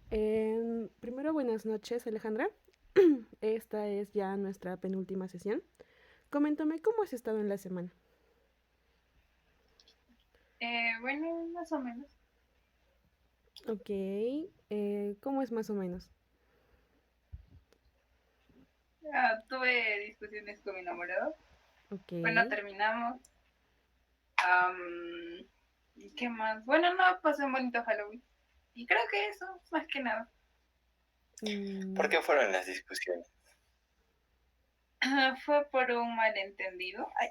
Primero, buenas noches, Alejandra. Esta es ya nuestra penúltima sesión. Coméntame cómo has estado en la semana. Bueno, más o menos. Ok, ¿cómo es más o menos? Tuve discusiones con mi enamorado. Ok, Bueno, terminamos. ¿Y qué más? Bueno, no, pasé un bonito Halloween. Y creo que eso, más que nada. ¿Por mm, qué fueron las discusiones? Fue por un malentendido. Ay,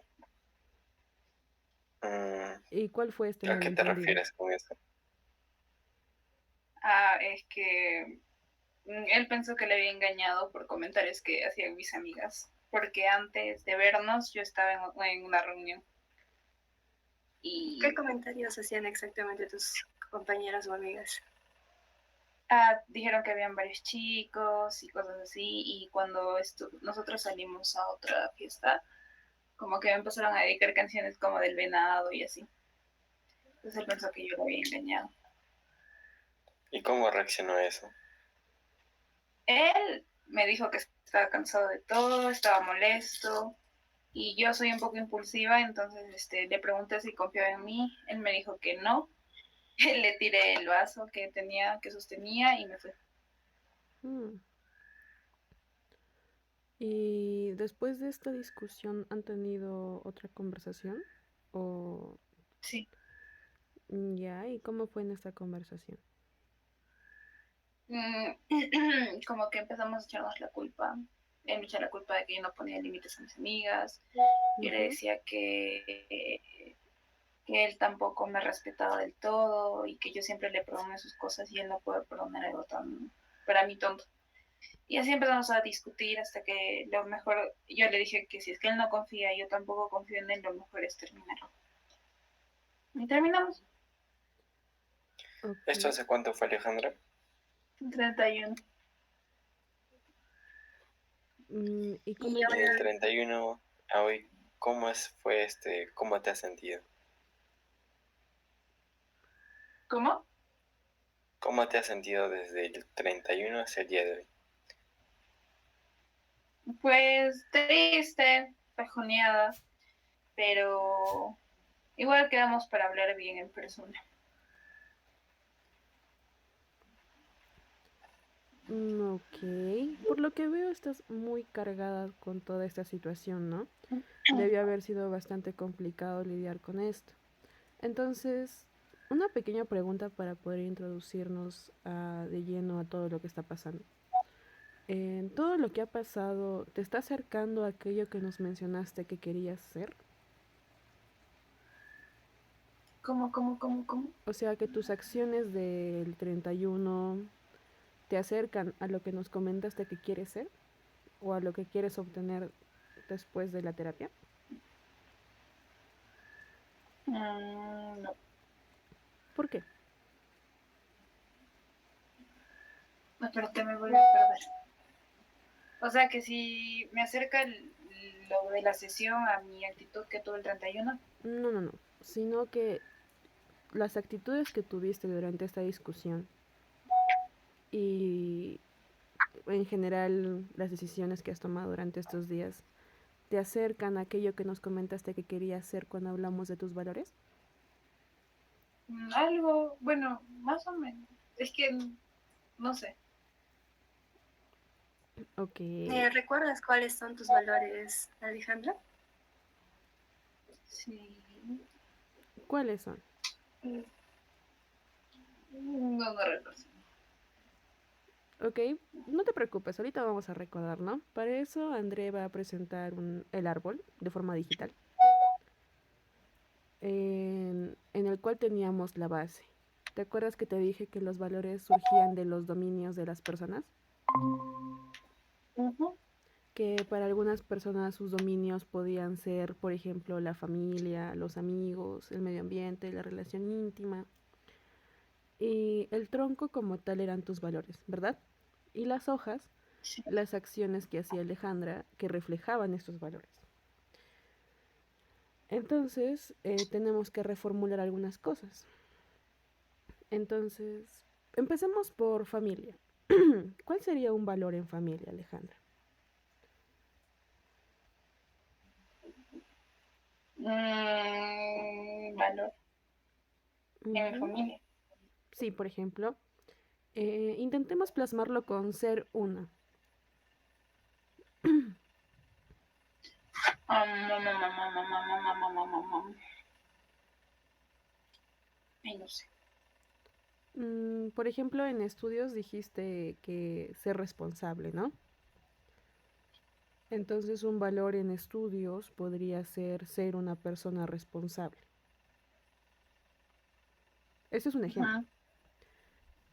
Mm, ¿y cuál fue este ¿A qué te malentendido? refieres con eso? es que él pensó que le había engañado por comentarios que hacían mis amigas. Porque antes de vernos yo estaba en una reunión. ¿Qué Y comentarios hacían exactamente tus compañeras o amigas? dijeron que habían varios chicos y cosas así, y cuando nosotros salimos a otra fiesta, como que empezaron a dedicar canciones como del venado y así. Entonces él pensó que yo lo había engañado. ¿Y cómo reaccionó a eso? Él me dijo que estaba cansado de todo, estaba molesto, y yo soy un poco impulsiva, entonces le pregunté si confiaba en mí, él me dijo que no, le tiré el vaso que tenía, que sostenía y me fui. Mm, ¿Y después de esta discusión han tenido otra conversación? ¿O Sí. ya? ¿Y cómo fue en esta conversación? Como que empezamos a echarnos la culpa. Él me echa la culpa de que yo no ponía límites a mis amigas. Yo le Ujú. decía que él tampoco me respetaba del todo y que yo siempre le perdoné sus cosas y él no puede perdonar algo tan para mí tonto. Y así empezamos a discutir hasta que lo mejor, yo le dije que si es que él no confía y yo tampoco confío en él, lo mejor es terminar. Y terminamos. Ok. ¿Esto hace cuánto fue, Alejandra? 31. Y Y Y del coméntame, 31 a hoy, ¿cómo te has sentido? ¿Cómo? ¿Cómo te has sentido desde el 31 hacia el día de hoy? Pues triste, pajoneada, pero igual quedamos para hablar bien en persona. ok. Por lo que veo, estás muy cargada con toda esta situación, ¿no? Debió haber sido bastante complicado lidiar con esto. Entonces, una pequeña pregunta para poder introducirnos de lleno a todo lo que está pasando. En todo lo que ha pasado, ¿te está acercando a aquello que nos mencionaste que querías ser? ¿Cómo? O sea, que tus acciones del 31 te acercan a lo que nos comentaste que quieres ser o a lo que quieres obtener después de la terapia. No, ¿Por qué? no, pero te me voy a perder. O sea que si me acerca lo de la sesión a mi actitud que tuve el 31. No, no, no. Sino que las actitudes que tuviste durante esta discusión y en general las decisiones que has tomado durante estos días te acercan a aquello que nos comentaste que querías hacer cuando hablamos de tus valores. Algo, bueno, más o menos. Es que no sé. Ok. ¿Recuerdas cuáles son tus valores, Alejandra? Sí. ¿Cuáles son? No recuerdo. Ok, no te preocupes, ahorita vamos a recordar, ¿no? Para eso André va a presentar el árbol de forma digital, en el cual teníamos la base. ¿Te acuerdas que te dije que los valores surgían de los dominios de las personas? Uh-huh. Que para algunas personas sus dominios podían ser, por ejemplo, la familia, los amigos, el medio ambiente, la relación íntima. Y el tronco como tal eran tus valores, ¿verdad? Y las hojas, Sí. las acciones que hacía Alejandra que reflejaban estos valores. Entonces, tenemos que reformular algunas cosas. Entonces, Empecemos por familia. ¿Cuál sería un valor en familia, Alejandra? Valor en mi Ujú. familia. Sí, por ejemplo, intentemos plasmarlo con ser una. Ay, no sé. Por ejemplo, en estudios dijiste que ser responsable, ¿no? Entonces un valor en estudios podría ser una persona responsable. Ese es un ejemplo. Ujú.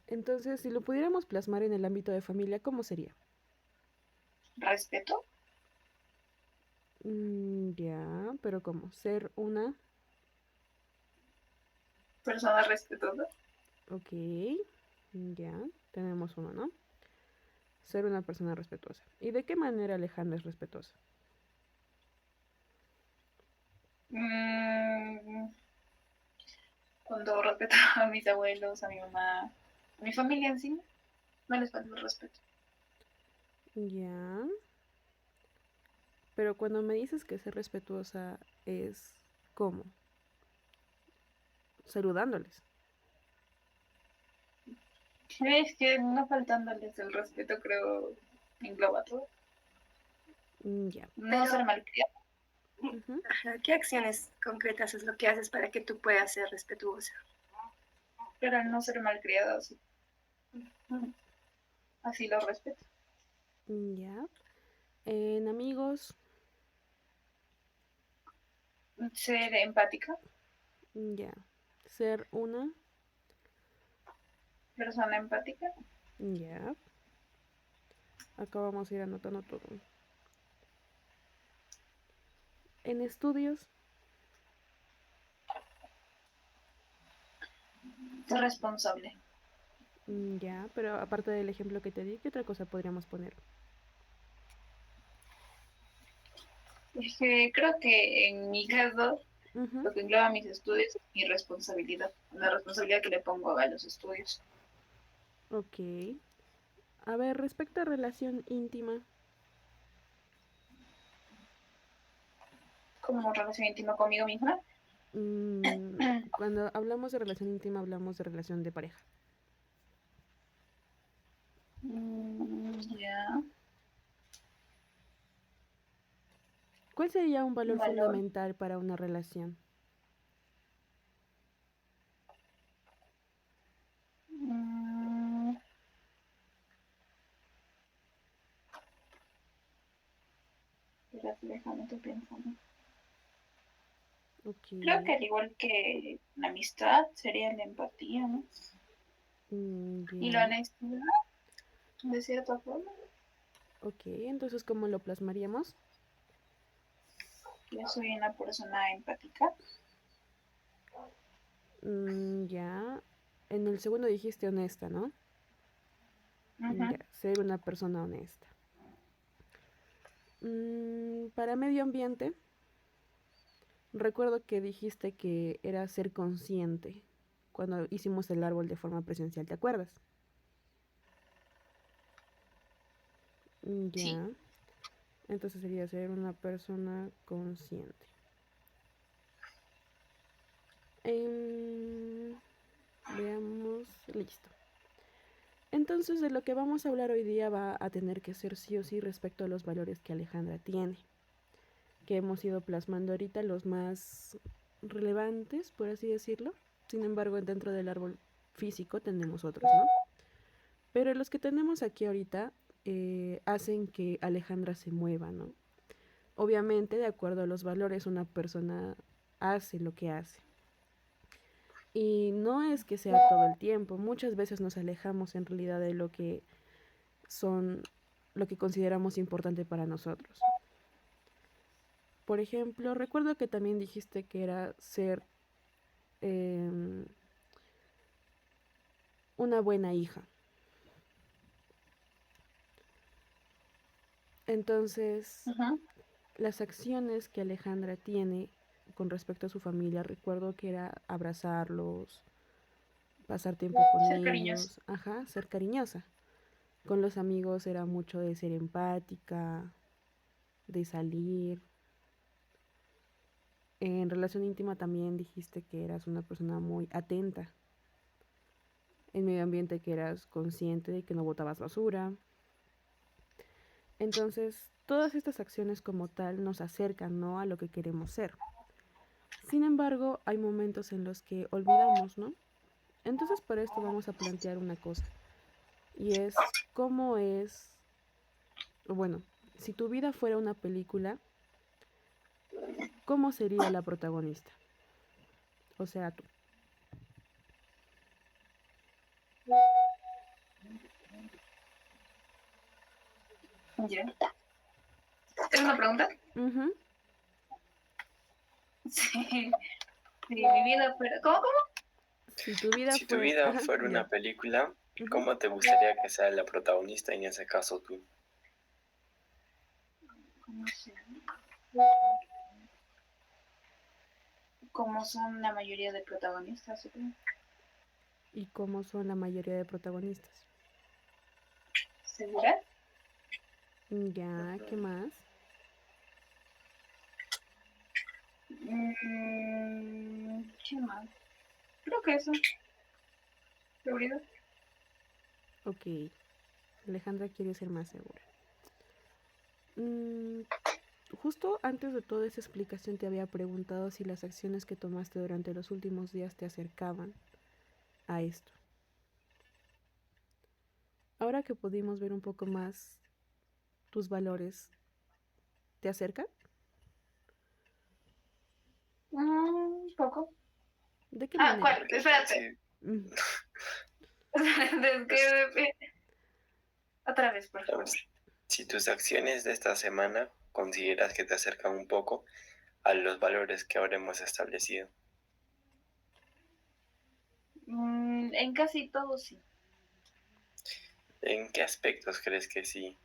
Entonces, si lo pudiéramos plasmar en el ámbito de familia, ¿cómo sería? Respeto. Ya, pero ¿cómo? Ser una, Persona respetuosa. ok, ya, tenemos uno, ¿no? Ser una persona respetuosa. ¿Y de qué manera Alejandra es respetuosa? Mm, Cuando respeto a mis abuelos, a mi mamá, a mi familia en sí, no les falta el respeto. Ya, pero cuando me dices que ser respetuosa es ¿cómo? Saludándoles. Es que no faltándoles el respeto, creo, engloba todo. Ya. No Pero, ser malcriado. Ujú. ajá, ¿qué acciones concretas es lo que haces para que tú puedas ser respetuosa? Pero al no ser malcriado, así, así lo respeto. Ya. En amigos, Ser empática, ya. Ser una, persona empática. ya. Acá vamos a ir anotando todo. En estudios, Ser responsable. ya. Pero aparte del ejemplo que te di, ¿qué otra cosa podríamos poner? Es que creo que en mi caso, Ujú. lo que engloba mis estudios es mi responsabilidad, la responsabilidad que le pongo a los estudios. Ok. A ver, respecto a relación íntima, Como relación íntima conmigo misma. cuando hablamos de relación íntima, hablamos de relación de pareja. Ya, ¿Cuál sería un valor valor. fundamental para una relación? Mm, Espérate, déjame, estoy pensando. Ok. Creo que al igual que la amistad sería la empatía, ¿no? Y la Ya. honestidad, de cierta forma. Ok, entonces, ¿cómo lo plasmaríamos? Yo soy una persona empática. Ya. En el segundo dijiste honesta, ¿no? Ujú. Ya, ser una persona honesta. Para medio ambiente, recuerdo que dijiste que era ser consciente cuando hicimos el árbol de forma presencial, ¿te acuerdas? Sí. Ya. Entonces sería ser una persona consciente. Em, Veamos, listo. Entonces de lo que vamos a hablar hoy día va a tener que ser sí o sí respecto a los valores que Alejandra tiene, que hemos ido plasmando ahorita los más relevantes, por así decirlo. Sin embargo, dentro del árbol físico tenemos otros, ¿no? Pero los que tenemos aquí ahorita hacen que Alejandra se mueva, ¿no? Obviamente, de acuerdo a los valores, una persona hace lo que hace. Y no es que sea todo el tiempo, muchas veces nos alejamos en realidad de lo que son, lo que consideramos importante para nosotros. Por ejemplo, recuerdo que también dijiste que era ser eh, una buena hija. Entonces, Ujú. las acciones que Alejandra tiene con respecto a su familia, recuerdo que era abrazarlos, pasar tiempo con Ser cariñoso. ellos, ajá, ser cariñosa. Con los amigos era mucho de ser empática, de salir. En relación íntima también dijiste que eras una persona muy atenta. En medio ambiente que eras consciente de que no botabas basura. Entonces, todas estas acciones como tal nos acercan, ¿no?, a lo que queremos ser. Sin embargo, hay momentos en los que olvidamos, ¿no? Entonces, para esto vamos a plantear una cosa. Y es cómo es, bueno, si tu vida fuera una película, ¿cómo sería la protagonista? O sea, tú. Ya. ¿Es una pregunta? Ujú. Sí. Sí, mi vida fuera. ¿Cómo? Si tu vida Si tu fuera... vida Ajá, fuera ya. una película, Ujú. ¿cómo te gustaría que sea la protagonista, en ese caso tú? ¿Cómo se como son la mayoría de protagonistas, supongo. ¿Y cómo son la mayoría de protagonistas? ¿Segura? Ya, ¿qué más? ¿Qué más? Creo que eso. ¿Seguridad? Ok, Alejandra quiere ser más segura. Mm, justo antes de toda esa explicación te había preguntado si las acciones que tomaste durante los últimos días te acercaban a esto. Ahora que pudimos ver un poco más tus valores, ¿te acercan? Un poco. ¿De qué Ah, manera? ¿cuál? Espérate. Sí, Mm, Es pues, que... Otra vez, por a ver, favor. si tus acciones de esta semana consideras que te acercan un poco a los valores que ahora hemos establecido. En casi todo sí. ¿En qué aspectos crees que sí?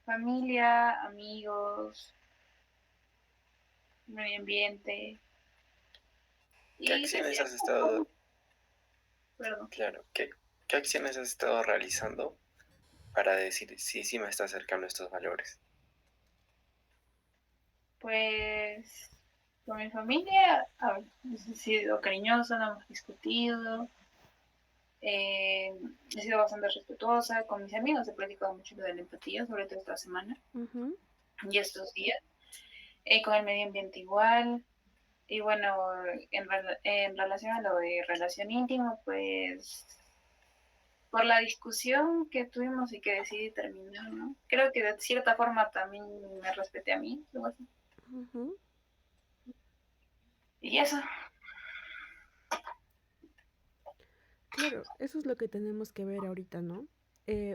Familia, amigos, medio ambiente ¿Qué y de acciones has cierta forma, estado, perdón, claro, qué acciones has estado realizando para decir, sí, sí me está acercando a estos valores? pues con mi familia he sido cariñosa, no hemos discutido, he sido bastante respetuosa, con mis amigos he practicado mucho lo de la empatía, sobre todo esta semana ujú. y estos días, con el medio ambiente igual. Y bueno, en relación a lo de relación íntima, pues por la discusión que tuvimos y que decidí terminar, ¿no? Creo que de cierta forma también me respeté a mí, algo así. Ujú. Y eso. Claro, eso es lo que tenemos que ver ahorita, ¿no?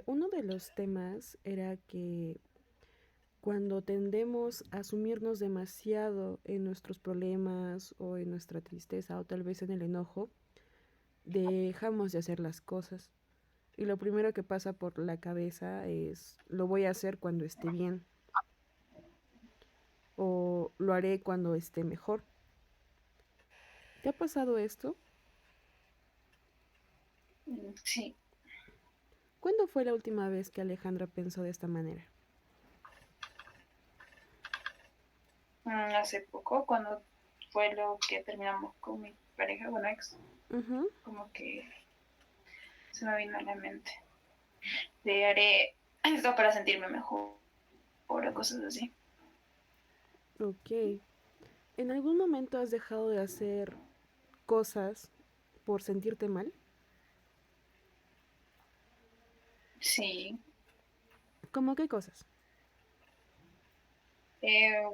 Uno de los temas era que cuando tendemos a sumirnos demasiado en nuestros problemas o en nuestra tristeza o tal vez en el enojo, dejamos de hacer las cosas. Y lo primero que pasa por la cabeza es, lo voy a hacer cuando esté bien o lo haré cuando esté mejor. ¿Te ha pasado esto? Sí. ¿Cuándo fue la última vez que Alejandra pensó de esta manera? Hace poco, cuando fue lo que terminamos con mi pareja, bueno, ex, Ujú. como que se me vino a la mente. De haré esto para sentirme mejor o cosas así. Ok. ¿En algún momento has dejado de hacer cosas por sentirte mal? Sí. ¿Cómo qué cosas?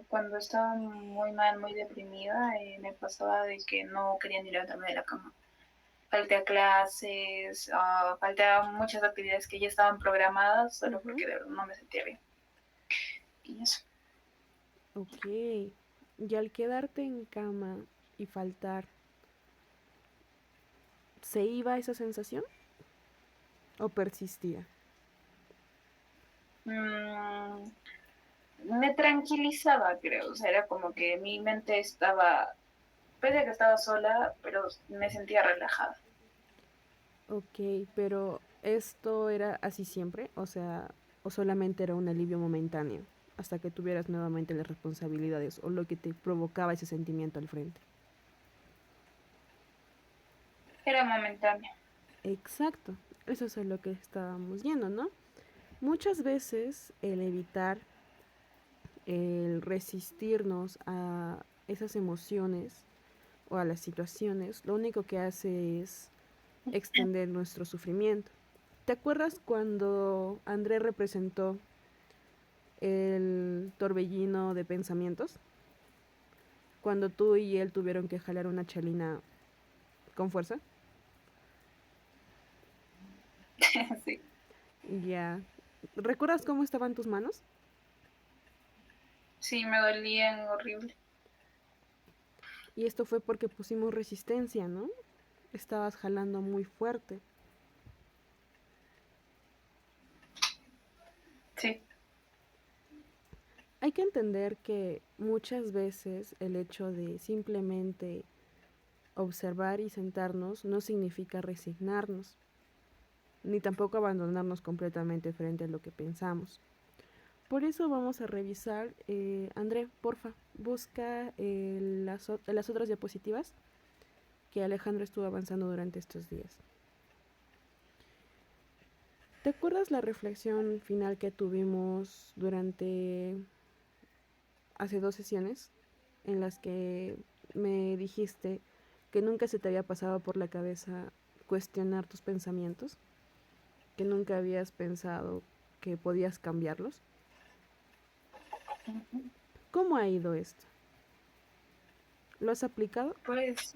Cuando estaba muy mal, muy deprimida, me pasaba de que no quería ni levantarme de la cama. Falté a clases, falté a muchas actividades que ya estaban programadas solo Ujú. porque de verdad no me sentía bien. Y eso. Ok. Y al quedarte en cama y faltar, ¿se iba esa sensación o persistía? Mm, Me tranquilizaba, creo. O sea, era como que mi mente estaba Pese a que estaba sola, pero me sentía relajada. Ok, pero ¿esto era así siempre? O sea, ¿o solamente era un alivio momentáneo hasta que tuvieras nuevamente las responsabilidades o lo que te provocaba ese sentimiento al frente? Era momentáneo. Exacto, eso es a lo que estábamos yendo, ¿no? Muchas veces el evitar, el resistirnos a esas emociones o a las situaciones, lo único que hace es extender nuestro sufrimiento. ¿Te acuerdas cuando André representó el torbellino de pensamientos? Cuando tú y él tuvieron que jalar una chalina con fuerza. Sí. Ya. ¿Recuerdas cómo estaban tus manos? Sí, me dolían horrible. Y esto fue porque pusimos resistencia, ¿no? Estabas jalando muy fuerte. Sí. Hay que entender que muchas veces el hecho de simplemente observar y sentarnos no significa resignarnos, ni tampoco abandonarnos completamente frente a lo que pensamos. Por eso vamos a revisar, André, porfa, busca las otras diapositivas que Alejandro estuvo avanzando durante estos días. ¿Te acuerdas la reflexión final que tuvimos durante hace 2 sesiones en las que me dijiste que nunca se te había pasado por la cabeza cuestionar tus pensamientos, que nunca habías pensado que podías cambiarlos? ¿Cómo ha ido esto? ¿Lo has aplicado? Pues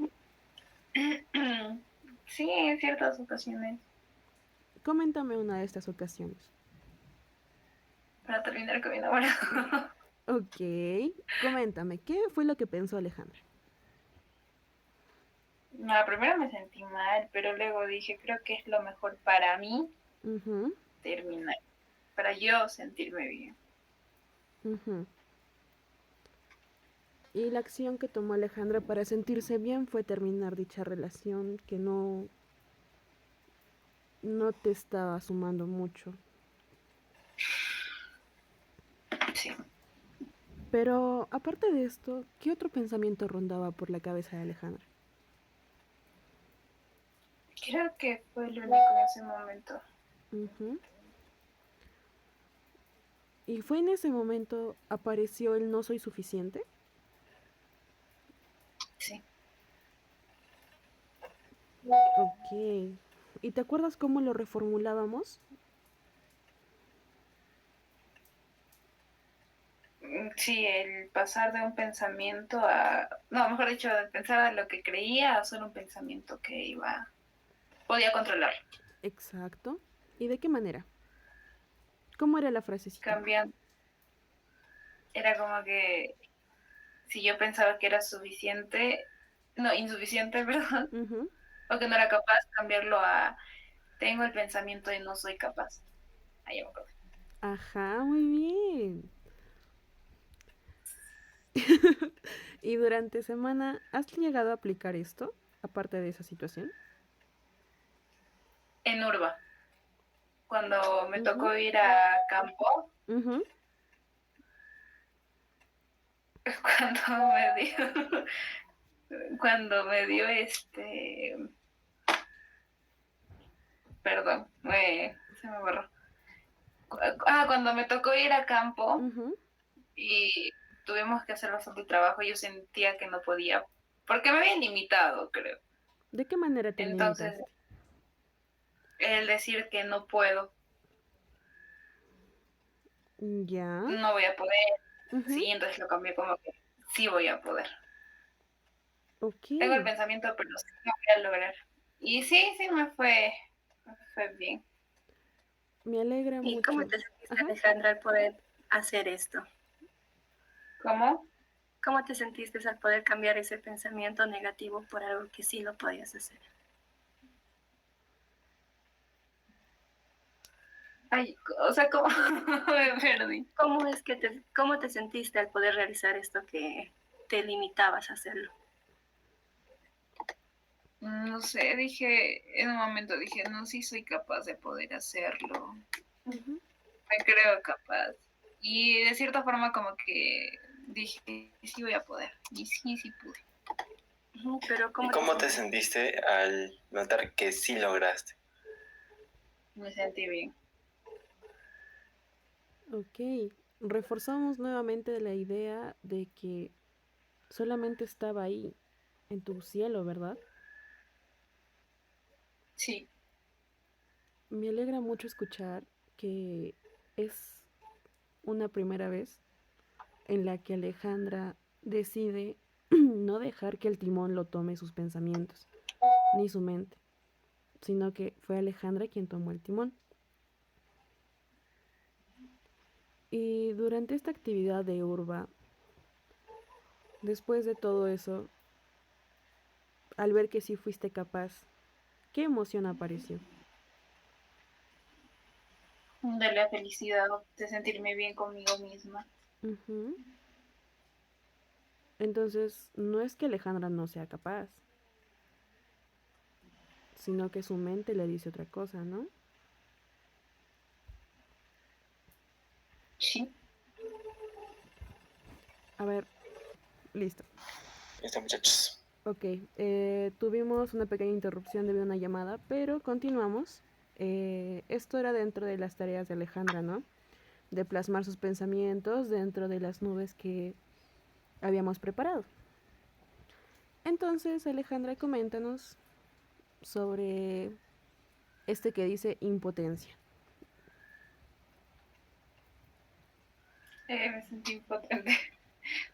sí, en ciertas ocasiones. Coméntame una de estas ocasiones. Para terminar con mi enamorado. Ok, coméntame, ¿qué fue lo que pensó Alejandra? No, primero me sentí mal, pero luego dije, creo que es lo mejor para mí Ujú, terminar, para yo sentirme bien. ujú. Y la acción que tomó Alejandra para sentirse bien fue terminar dicha relación que no te estaba sumando mucho. Sí. Pero aparte de esto, ¿qué otro pensamiento rondaba por la cabeza de Alejandra? Creo que fue lo único en ese momento. Ujú. Y fue en ese momento apareció el no soy suficiente. Sí. Ok. ¿Y te acuerdas cómo lo reformulábamos? Sí, el pasar de un pensamiento a, no, mejor dicho, de pensar en lo que creía a solo un pensamiento que podía controlar, Exacto. ¿Y de qué manera? ¿Cómo era la frasecita? cambiando. Era como que si yo pensaba que era suficiente, no, insuficiente, perdón, Ujú. o que no era capaz, cambiarlo a tengo el pensamiento de no soy capaz. Ahí ya me acuerdo. Ajá, muy bien. ¿Y durante semana has llegado a aplicar esto, aparte de esa situación? En Urba, cuando me Ujú, tocó ir a campo, ujú. cuando me dio, cuando me dio perdón, se me borró. Cuando me tocó ir a campo Ujú. y tuvimos que hacer bastante trabajo, yo sentía que no podía, porque me habían limitado, creo. ¿De qué manera te Entonces, limitaste? el decir que no puedo, Ya. no voy a poder, Ujú. sí, entonces lo cambié como que sí voy a poder. Ok. Tengo el pensamiento, pero sí lo voy a lograr. Y sí, sí me fue bien. Me alegra ¿Y cómo mucho. te sentiste, Ajá. Alejandra, al poder hacer esto? ¿Cómo? ¿Cómo te sentiste al poder cambiar ese pensamiento negativo por algo que sí lo podías hacer? Ay, o sea, ¿cómo? Me perdí. ¿Cómo te sentiste al poder realizar esto que te limitabas a hacerlo? No sé, en un momento dije, no, sí soy capaz de poder hacerlo. Ujú. Me creo capaz. Y de cierta forma como que dije, sí voy a poder. Y sí, sí pude. Pero ¿Y cómo te sentiste al notar que sí lograste? Me sentí bien. Ok, reforzamos nuevamente la idea de que solamente estaba ahí, en tu cielo, ¿verdad? Sí. Me alegra mucho escuchar que es una primera vez en la que Alejandra decide no dejar que el timón lo tome sus pensamientos, ni su mente, sino que fue Alejandra quien tomó el timón. Y durante esta actividad de Urba, después de todo eso, al ver que sí fuiste capaz, ¿qué emoción apareció? De la felicidad, de sentirme bien conmigo misma. Ujú. Entonces, no es que Alejandra no sea capaz, sino que su mente le dice otra cosa, ¿no? Sí. A ver, listo. Listo, muchachos. Ok, tuvimos una pequeña interrupción debido a una llamada, pero continuamos. Esto era dentro de las tareas de Alejandra, ¿no? De plasmar sus pensamientos dentro de las nubes que habíamos preparado. Entonces, Alejandra, coméntanos sobre este que dice impotencia. Me sentí impotente.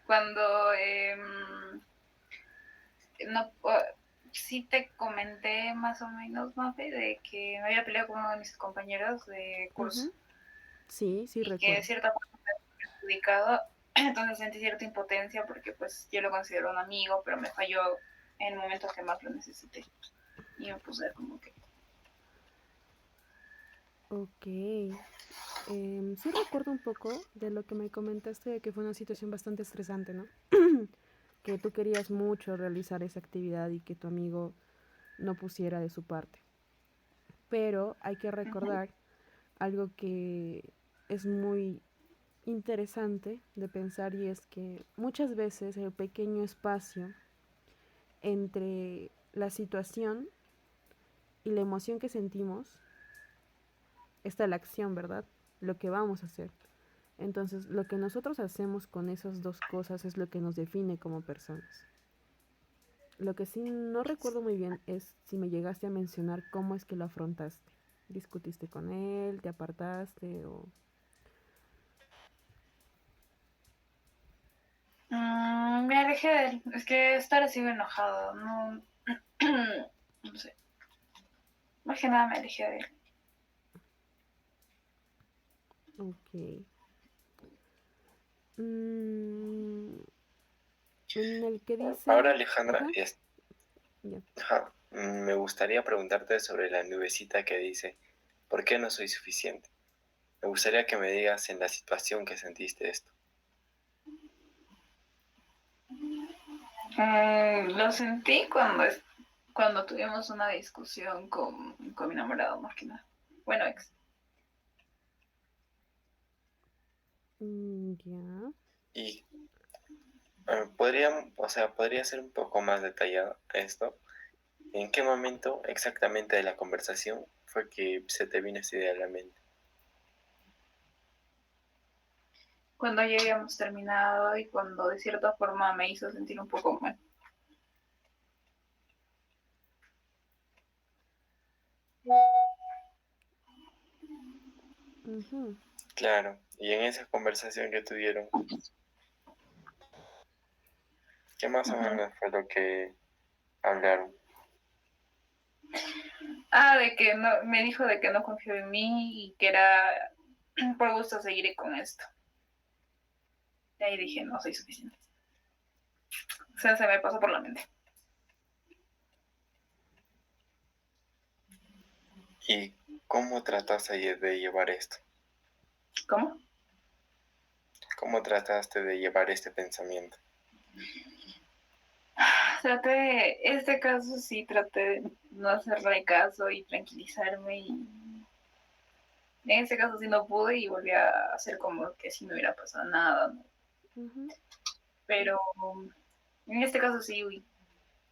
Cuando no, sí te comenté más o menos, Mafe, de que me había peleado con uno de mis compañeros de curso Ujú. Sí, sí y que de recuerdo. cierta forma me había perjudicado. Entonces sentí cierta impotencia porque pues yo lo considero un amigo, pero me falló en el momento que más lo necesité. Y me puse como que... Ok. Sí recuerdo un poco de lo que me comentaste de que fue una situación bastante estresante, ¿no? Que tú querías mucho realizar esa actividad y que tu amigo no pusiera de su parte. Pero hay que Ujú. recordar algo que es muy interesante de pensar y es que muchas veces el pequeño espacio entre la situación y la emoción que sentimos está la acción, ¿verdad? Lo que vamos a hacer. Entonces, lo que nosotros hacemos con esas dos cosas es lo que nos define como personas. Lo que sí no recuerdo muy bien es si me llegaste a mencionar cómo es que lo afrontaste. ¿Discutiste con él? ¿Te apartaste? O... Me alejé de él. Es que estar así enojado, no, no sé. Más que nada me alejé de él. Ok. Mm, en el que Ahora, dice... Alejandra, Ajá, ya. ajá, me gustaría preguntarte sobre la nubecita que dice, ¿por qué no soy suficiente? Me gustaría que me digas en la situación que sentiste esto. Lo sentí cuando tuvimos una discusión con mi enamorado, más que nada. Bueno, ex. Ya. Y podría ser un poco más detallado esto. ¿En qué momento exactamente de la conversación fue que se te vino esta idea a la mente? Cuando ya habíamos terminado y cuando de cierta forma me hizo sentir un poco mal. Ujú. Claro, y en esa conversación que tuvieron, ¿qué más o Ujú. menos fue lo que hablaron? De que no, me dijo de que no confió en mí y que era por gusto seguiré con esto. Y ahí dije, no soy suficiente. O sea, se me pasó por la mente. ¿Y cómo trataste de llevar esto? ¿Cómo? ¿Cómo trataste de llevar este pensamiento? Este caso sí traté de no hacerle caso y tranquilizarme y en este caso sí no pude y volví a hacer como que si no hubiera pasado nada, ¿no? Ujú. Pero en este caso sí huí,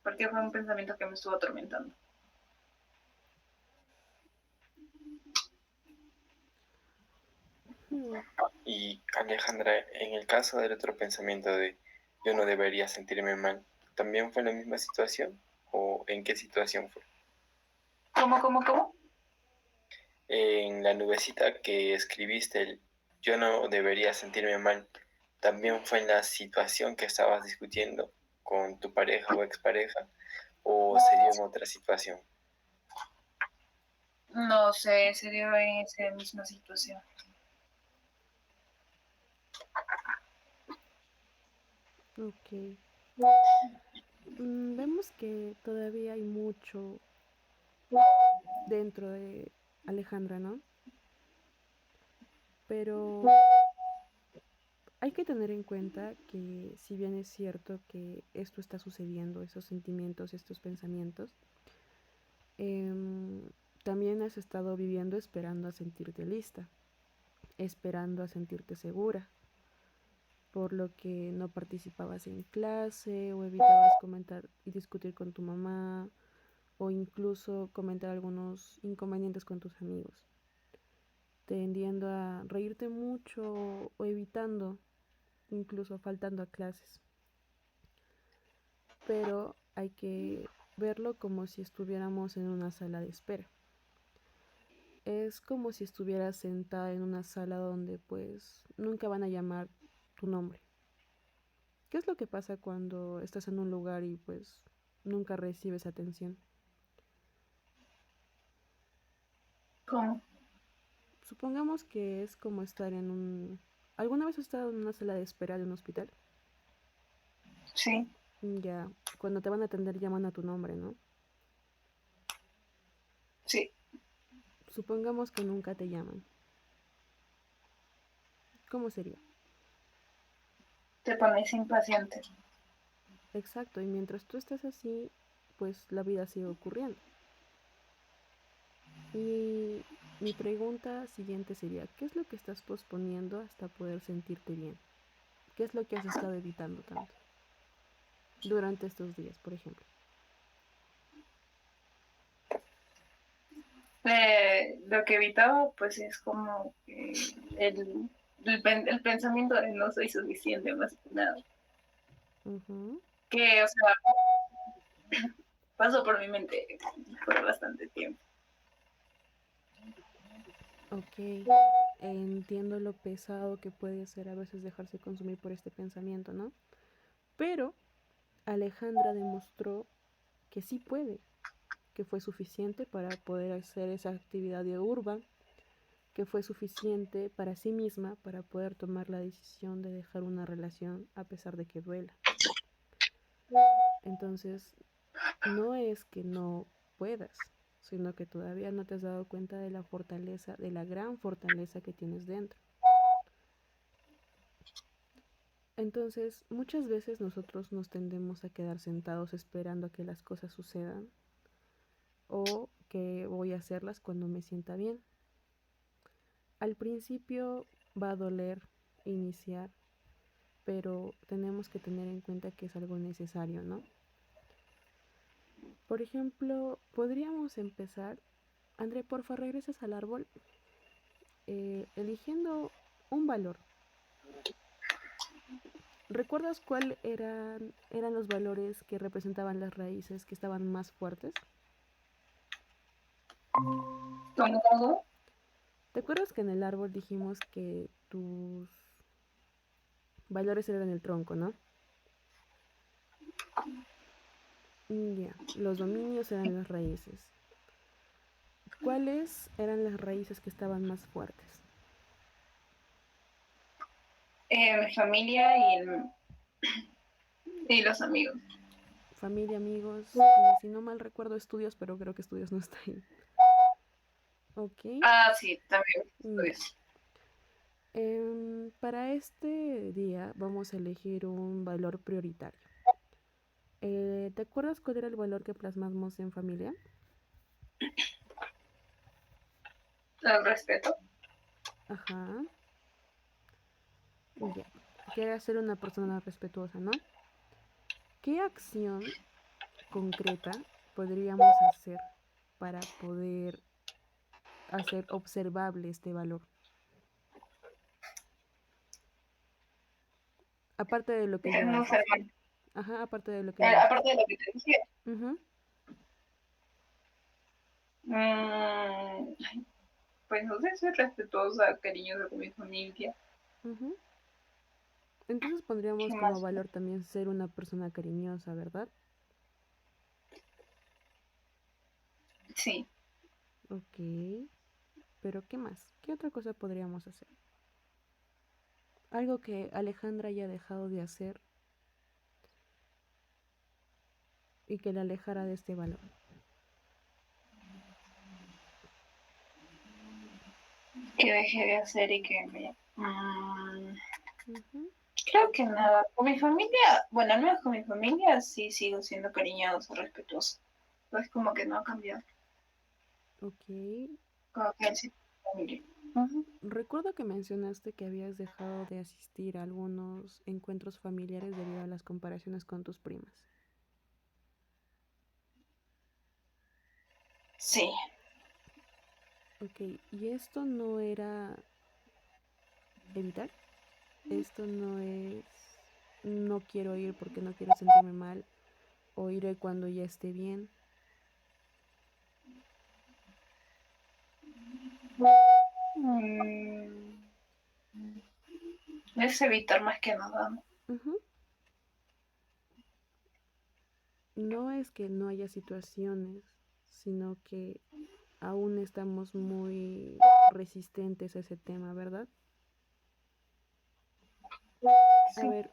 porque fue un pensamiento que me estuvo atormentando. Hmm. Y Alejandra, en el caso del otro pensamiento de yo no debería sentirme mal, ¿también fue la misma situación? ¿O en qué situación fue? ¿Cómo? En la nubecita que escribiste, el yo no debería sentirme mal, ¿también fue en la situación que estabas discutiendo con tu pareja o expareja? ¿O se dio en otra situación? No sé, se dio en esa misma situación. Ok. Vemos que todavía hay mucho dentro de Alejandra, ¿no? Pero hay que tener en cuenta que si bien es cierto que esto está sucediendo, esos sentimientos, estos pensamientos, em, también has estado viviendo esperando a sentirte lista, esperando a sentirte segura, por lo que no participabas en clase o evitabas comentar y discutir con tu mamá o incluso comentar algunos inconvenientes con tus amigos, tendiendo a reírte mucho o evitando, incluso faltando a clases. Pero hay que verlo como si estuviéramos en una sala de espera. Es como si estuvieras sentada en una sala donde pues nunca van a llamar tu nombre. ¿Qué es lo que pasa cuando estás en un lugar y pues nunca recibes atención? ¿Cómo? Supongamos que es como estar en un... ¿Alguna vez has estado en una sala de espera de un hospital? Sí, Ya, cuando te van a atender llaman a tu nombre, ¿no? sí, Supongamos que nunca te llaman. ¿Cómo sería? te pones impaciente. Exacto, y mientras tú estás así, pues la vida sigue ocurriendo. Y mi pregunta siguiente sería, ¿qué es lo que estás posponiendo hasta poder sentirte bien? ¿Qué es lo que has estado evitando tanto durante estos días, por ejemplo? Lo que evitaba pues es como que el pensamiento de no soy suficiente más que nada. Ujú. Que, o sea, pasó por mi mente por bastante tiempo. Ok, entiendo lo pesado que puede ser a veces dejarse consumir por este pensamiento, ¿no? Pero Alejandra demostró que sí puede, que fue suficiente para poder hacer esa actividad de urba, que fue suficiente para sí misma para poder tomar la decisión de dejar una relación a pesar de que duela. Entonces, no es que no puedas, sino que todavía no te has dado cuenta de la fortaleza, de la gran fortaleza que tienes dentro. Entonces, muchas veces nosotros nos tendemos a quedar sentados esperando a que las cosas sucedan o que voy a hacerlas cuando me sienta bien. Al principio va a doler iniciar, pero tenemos que tener en cuenta que es algo necesario, ¿no? Por ejemplo, podríamos empezar, André, porfa, regresas al árbol, eligiendo un valor. ¿Recuerdas cuáles eran los valores que representaban las raíces que estaban más fuertes? ¿Cómo? ¿Te acuerdas que en el árbol dijimos que tus valores eran el tronco, ¿no? Ya, los dominios eran las raíces. ¿Cuáles eran las raíces que estaban más fuertes? Mi familia y los amigos. Familia, amigos y si no mal recuerdo estudios, pero creo que estudios no está ahí. Ok, Ah, sí, también. ya. Pues. Para este día vamos a elegir un valor prioritario. ¿Te acuerdas cuál era el valor que plasmamos en familia? El respeto. Ajá, ya. Que era ser una persona respetuosa, ¿no? ¿Qué acción concreta podríamos hacer para poder hacer observable este valor? Aparte de lo que ya No ser haces. mal. Ajá, aparte de lo que ya haces. Aparte de lo que te decía. Ujú, Mm, pues no sé, soy respetuosa, cariñosa con mi familia. ujú. Entonces ¿Qué pondríamos como más? valor también ser una persona cariñosa, ¿verdad? Sí. Ok, pero ¿qué más? ¿Qué otra cosa podríamos hacer? Algo que Alejandra haya dejado de hacer y que la alejara de este valor. Que dejé de hacer y que me... Ujú, creo que nada. Con mi familia, bueno, al menos con mi familia sí sigo siendo cariñosa, respetuosa. Pues como que no ha cambiado. ok. Como que sí, familia. Ujú. Recuerdo que mencionaste que habías dejado de asistir a algunos encuentros familiares debido a las comparaciones con tus primas. Sí. Ok, ¿y esto no era evitar? Esto no es no quiero ir porque no quiero sentirme mal o iré cuando ya esté bien. Mm, es evitar más que nada, ¿no? Ujú. No es que no haya situaciones, sino que aún estamos muy resistentes a ese tema, ¿verdad? A Sí. ver,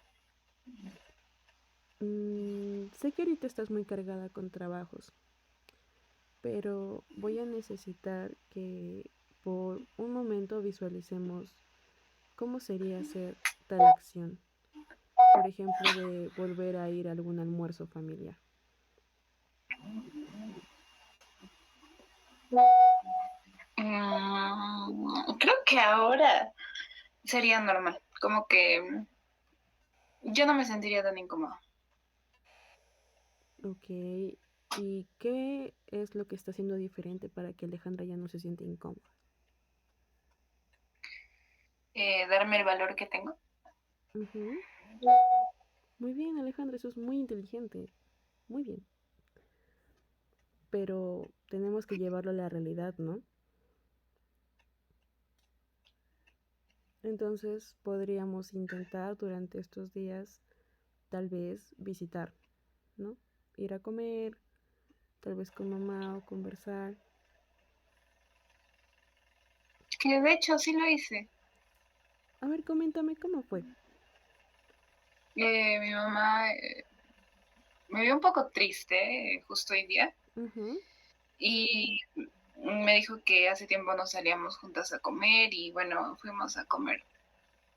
sé que ahorita estás muy cargada con trabajos, pero voy a necesitar que por un momento visualicemos cómo sería hacer tal acción. Por ejemplo, de volver a ir a algún almuerzo familiar. Creo que ahora sería normal. Como que yo no me sentiría tan incómoda. Ok, ¿y qué es lo que está haciendo diferente para que Alejandra ya no se siente incómoda? Darme el valor que tengo. Ujú. Muy bien, Alejandra, eso es muy inteligente. Muy bien. Pero tenemos que llevarlo a la realidad, ¿no? Entonces podríamos intentar durante estos días tal vez visitar, ¿no? Ir a comer, tal vez con mamá o conversar. Que de hecho sí lo hice. A ver, coméntame cómo fue. Mi mamá me vio un poco triste justo hoy día Ujú, y me dijo que hace tiempo no salíamos juntas a comer y bueno, fuimos a comer.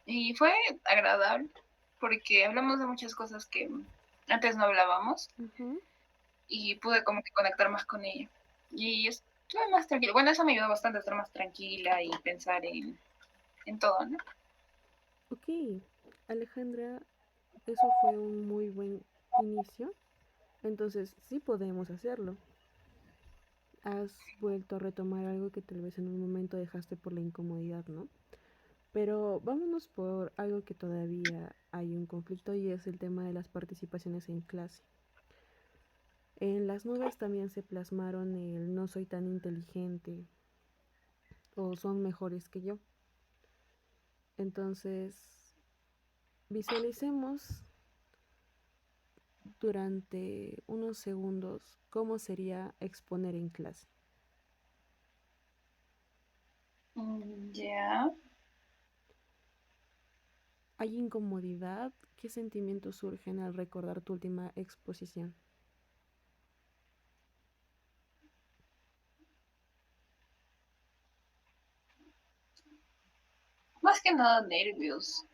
Y fue agradable porque hablamos de muchas cosas que antes no hablábamos ujú. y pude como que conectar más con ella. Y estuve más tranquila. Bueno, eso me ayudó bastante a estar más tranquila y pensar en todo, ¿no? Ok, Alejandra, eso fue un muy buen inicio. Entonces sí podemos hacerlo. Has vuelto a retomar algo que tal vez en un momento dejaste por la incomodidad, ¿no? Pero vámonos por algo que todavía hay un conflicto y es el tema de las participaciones en clase. En las nubes también se plasmaron el no soy tan inteligente o son mejores que yo. Entonces, visualicemos durante unos segundos cómo sería exponer en clase. Ya. ¿Hay incomodidad? ¿Qué sentimientos surgen al recordar tu última exposición? Más que nada nervios.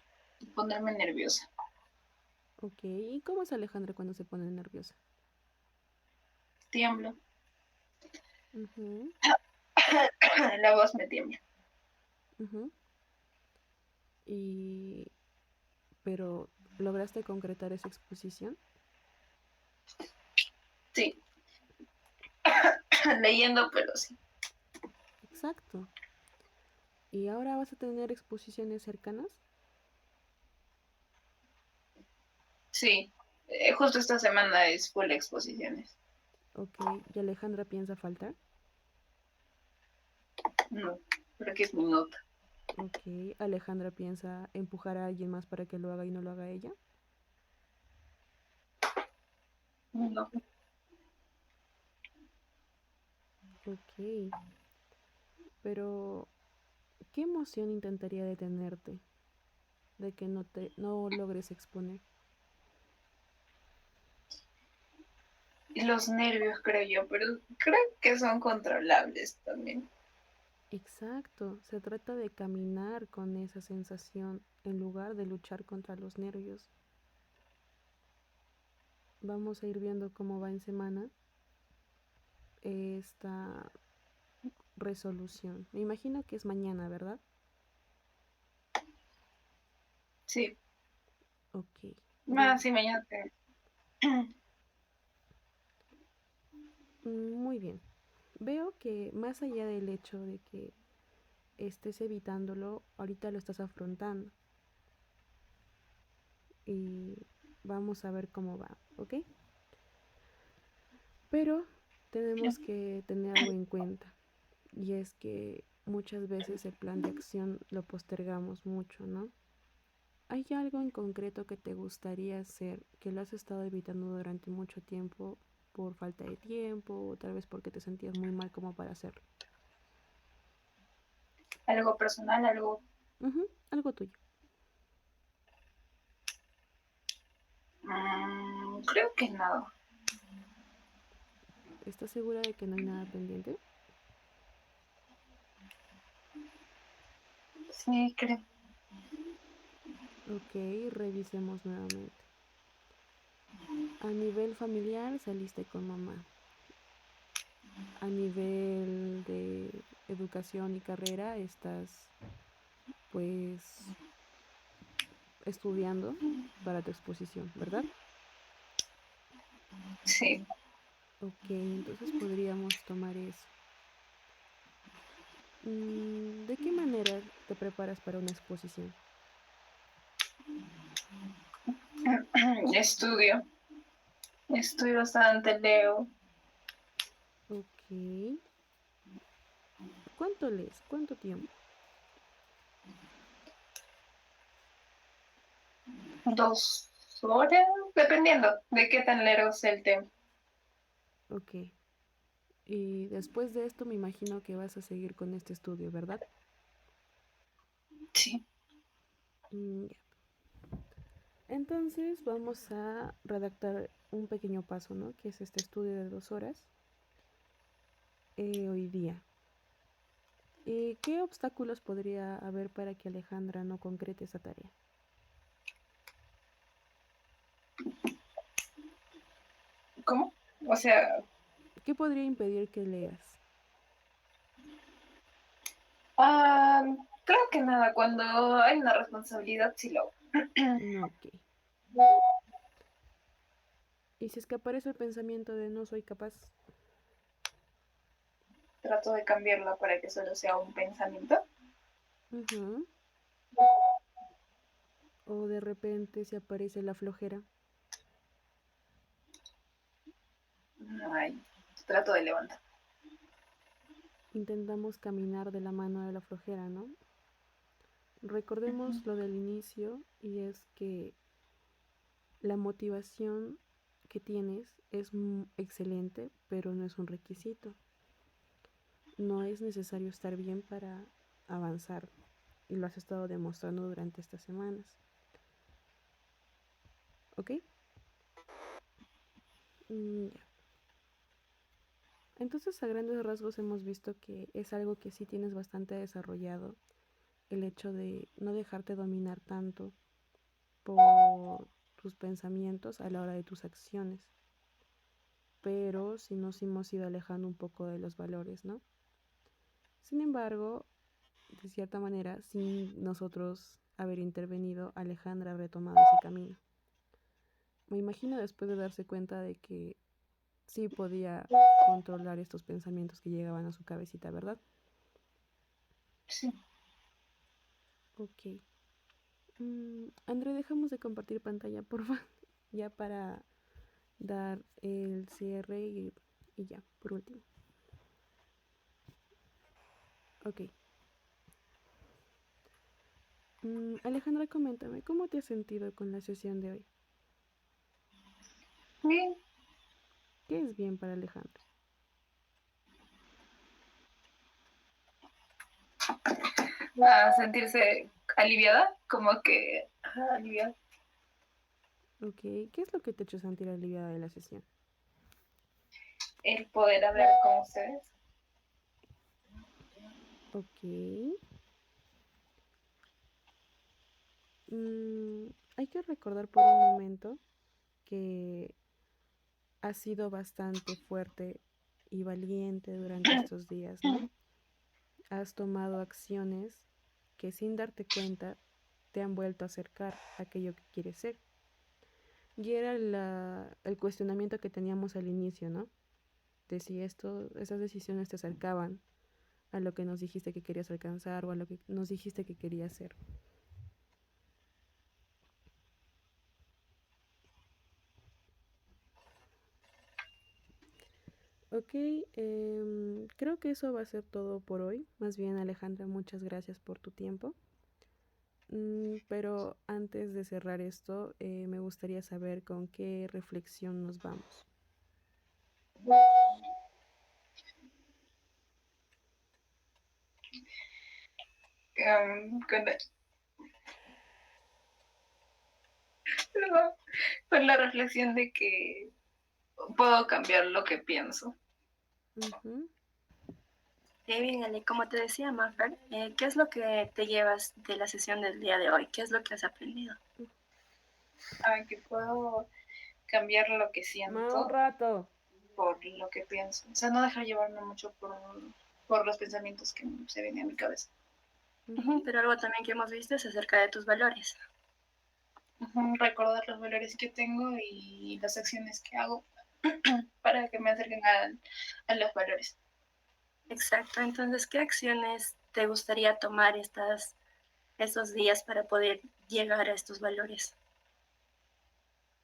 Ponerme nerviosa. Ok, ¿y cómo es Alejandra cuando se pone nerviosa? Tiemblo. Ujú, La voz me tiembla. ujú. Y, pero, ¿lograste concretar esa exposición? Sí, leyendo, pero sí. Exacto. ¿Y ahora vas a tener exposiciones cercanas? Sí. Justo esta semana es full exposiciones. Ok, ¿y Alejandra piensa faltar? No, creo que es mi nota. Ok, ¿Alejandra piensa empujar a alguien más para que lo haga y no lo haga ella? No. Ok, pero ¿qué emoción intentaría detenerte de que no logres exponer? Y los nervios, creo yo, pero creo que son controlables también. Exacto, se trata de caminar con esa sensación en lugar de luchar contra los nervios. Vamos a ir viendo cómo va en semana esta resolución. Me imagino que es mañana, ¿verdad? Sí. Ok, Ah, sí, mañana te... muy bien. Veo que más allá del hecho de que estés evitándolo, ahorita lo estás afrontando y vamos a ver cómo va, ¿ok? Pero tenemos que tener algo en cuenta y es que muchas veces el plan de acción lo postergamos mucho, ¿no? ¿Hay algo en concreto que te gustaría hacer que lo has estado evitando durante mucho tiempo por falta de tiempo o tal vez porque te sentías muy mal como para hacerlo? Algo personal, algo... Ujú, algo tuyo. creo que nada. ¿Estás segura de que no hay nada pendiente? Sí, creo. Ok, revisemos nuevamente. A nivel familiar saliste con mamá. A nivel de educación y carrera estás pues estudiando para tu exposición, ¿verdad? Sí. Ok, entonces podríamos tomar eso. ¿De qué manera te preparas para una exposición? Estudio. Estudio bastante, leo. Ok. ¿Cuánto lees? ¿Cuánto tiempo? 2 horas, dependiendo de qué tan largo sea el tema. Ok. Y después de esto me imagino que vas a seguir con este estudio, ¿verdad? Sí. Ya. Entonces vamos a redactar un pequeño paso, ¿no? Que es este estudio de 2 horas hoy día. ¿Qué obstáculos podría haber para que Alejandra no concrete esa tarea? ¿Cómo? O sea, ¿Qué podría impedir que leas? ah, creo que nada, cuando hay una responsabilidad sí lo hago. Ok. ¿Y si es que aparece el pensamiento de no soy capaz? Trato de cambiarla para que solo sea un pensamiento. Ujú. O de repente se aparece la flojera. Ay, trato de levantar. Intentamos caminar de la mano de la flojera, ¿no? Recordemos lo del inicio y es que la motivación que tienes es excelente, pero no es un requisito. No es necesario estar bien para avanzar y lo has estado demostrando durante estas semanas. ¿Ok? Ya. Entonces, a grandes rasgos hemos visto que es algo que sí tienes bastante desarrollado, el hecho de no dejarte dominar tanto por tus pensamientos a la hora de tus acciones, pero sí nos hemos ido alejando un poco de los valores, ¿no? Sin embargo, de cierta manera, sin nosotros haber intervenido, Alejandra ha retomado ese camino. Me imagino después de darse cuenta de que sí podía controlar estos pensamientos que llegaban a su cabecita, ¿verdad? Sí. Ok. André, dejamos de compartir pantalla, por favor, ya para dar el cierre y ya, por último. Ok. Alejandra, coméntame, ¿cómo te has sentido con la sesión de hoy? Bien. ¿Qué es bien para Alejandra? A sentirse aliviada, como que aliviada. Ok, ¿qué es lo que te ha hecho sentir aliviada de la sesión? El poder hablar con ustedes. Ok. Hay que recordar por un momento que has sido bastante fuerte y valiente durante estos días, ¿no? Has tomado acciones que sin darte cuenta te han vuelto a acercar a aquello que quieres ser. Y era el cuestionamiento que teníamos al inicio, ¿no? De si esas decisiones te acercaban a lo que nos dijiste que querías alcanzar o a lo que nos dijiste que querías ser. Ok, creo que eso va a ser todo por hoy. Más bien, Alejandra, muchas gracias por tu tiempo. Pero antes de cerrar esto, me gustaría saber con qué reflexión nos vamos. Con, con la reflexión de que puedo cambiar lo que pienso. Ujú. Bien, Ale, como te decía Maffer, ¿qué es lo que te llevas de la sesión del día de hoy? ¿Qué es lo que has aprendido? Que puedo cambiar lo que Un siento rato. por lo que pienso. O sea, no dejar llevarme mucho por los pensamientos que se vienen a mi cabeza. Pero algo también que hemos visto es acerca de tus valores. Recordar los valores que tengo y las acciones que hago para que me acerquen a los valores. Exacto, entonces, ¿qué acciones te gustaría tomar estos días para poder llegar a estos valores?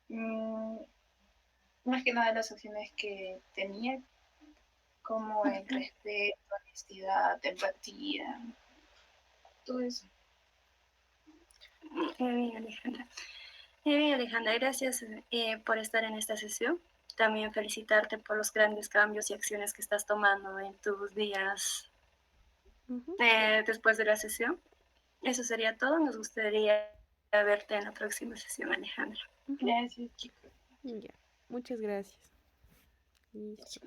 Más que nada las acciones que tenía, como el respeto, honestidad, empatía, todo eso. Bien, Alejandra. Bien, Alejandra, gracias por estar en esta sesión. También felicitarte por los grandes cambios y acciones que estás tomando en tus días después de la sesión. Eso sería todo. Nos gustaría verte en la próxima sesión, Alejandra. Gracias, chicos. Ya, muchas gracias. Listo.